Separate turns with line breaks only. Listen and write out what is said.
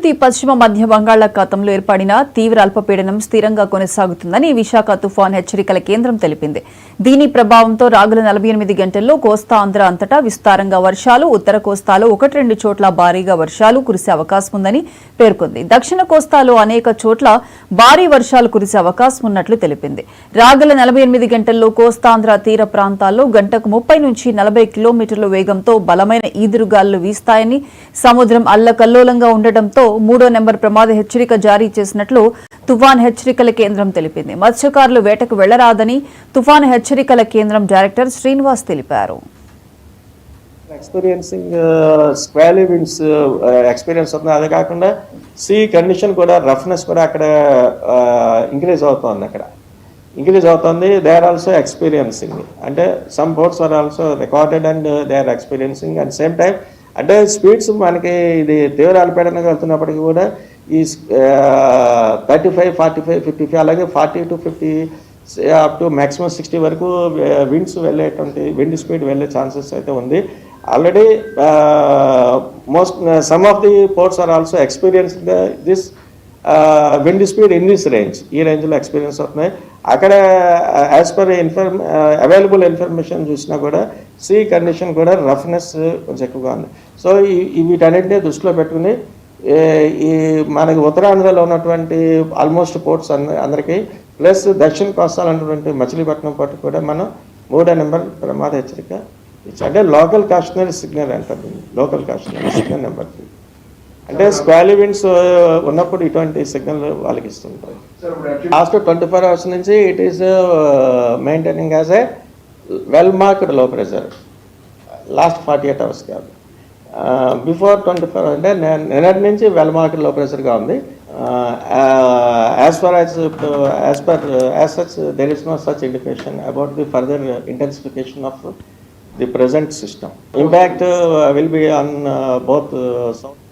నైరుతి పశ్చిమ మధ్య బంగాళాఖాతంలో ఏర్పడిన తీవ్ర అల్పపీడనం స్థిరంగా కొనసాగుతుందని విశాఖ తుఫాన్ హెచ్చరికల కేంద్రం తెలిపింది. దీని ప్రభావంతో రాగల 48 గంటల్లో కోస్తా ఆంధ్ర అంతటా విస్తారంగా వర్షాలు, ఉత్తర కోస్తాలో 1-2 చోట్ల భారీగా వర్షాలు కురిసే అవకాశం ఉందని పేర్కొంది. దక్షిణ కోస్తాలో అనేక చోట్ల భారీ వర్షాలు కురిసే అవకాశం ఉన్నట్లు తెలిపింది. రాగల 48 గంటల్లో కోస్తాంధ్ర తీర ప్రాంతాల్లో గంటకు 30 నుంచి 40 కిలోమీటర్ల వేగంతో బలమైన ఈదురుగాలులు వీస్తాయని, సముద్రం అల్లకల్లోలంగా ఉండటంతో 3వ నెంబర్ ప్రమాద హెచ్చరిక జారీ చేసినట్లు తుఫాన్ హెచ్చరికల కేంద్రం తెలిపింది. మత్స్యకారులు వేటకు వెళ్లరాదని తుఫాన్ హెచ్చరికల కేంద్రం డైరెక్టర్ శ్రీనివాస్ తెలిపారు.
ఎక్స్పీరియన్సింగ్ స్క్వాలీ విండ్స్ ఎక్స్పీరియన్స్ అవుతుంది. అదే కాకుండా సీ కండిషన్ కూడా, రఫ్నెస్ కూడా అక్కడ ఇంక్రీజ్ అవుతుంది. దే ఆర్ ఆల్సో ఎక్స్పీరియన్సింగ్, అంటే some boats are also recorded and they are experiencing. At same time అంటే స్పీడ్స్ మనకి ఇది తీవ్ర అల్పపీడనంగా వెళ్తున్నప్పటికీ కూడా ఈ 35, 45, 55 అలాగే 40 to 50 అప్ టు మ్యాక్సిమం 60 వరకు విండ్స్ వెళ్ళేటువంటి విండ్ స్పీడ్ వెళ్ళే ఛాన్సెస్ అయితే ఉంది. Already some of the ports are also experienced this wind speed in this range. ఈ రేంజ్లో ఎక్స్పీరియన్స్ అవుతున్నాయి. అక్కడ యాజ్ పర్ అవైలబుల్ ఇన్ఫర్మేషన్ చూసినా కూడా సీ కండిషన్ కూడా రఫ్నెస్ కొంచెం ఎక్కువగా ఉంది. సో వీటన్నింటినీ దృష్టిలో పెట్టుకుని ఈ మనకి ఉత్తరాంధ్రలో ఉన్నటువంటి ఆల్మోస్ట్ పోర్ట్స్ అందరికీ ప్లస్ దక్షిణ కోస్తాలు అన్నటువంటి మచిలీపట్నం పోర్టు కూడా మనం 3వ నెంబర్ ప్రమాద హెచ్చరిక ఇచ్చాం. అంటే లోకల్ కాషనరీ సిగ్నల్ అంటారు. లోకల్ కాషనరీ సిగ్నల్ నెంబర్ 3 అంటే స్క్వాలీ విండ్స్ ఉన్నప్పుడు ఇటువంటి సిగ్నల్ వాళ్ళకి ఇస్తుంటారు. లాస్ట్ 24 అవర్స్ నుంచి it is maintaining as a well marked low pressure. Last 48 hours కాదు, బిఫోర్ 24 అంటే నిన్నటి నుంచి వెల్ మార్క్డ్ లో ప్రెషర్గా ఉంది. As such there is no such indication about the further intensification of the present system. Impact will be on both south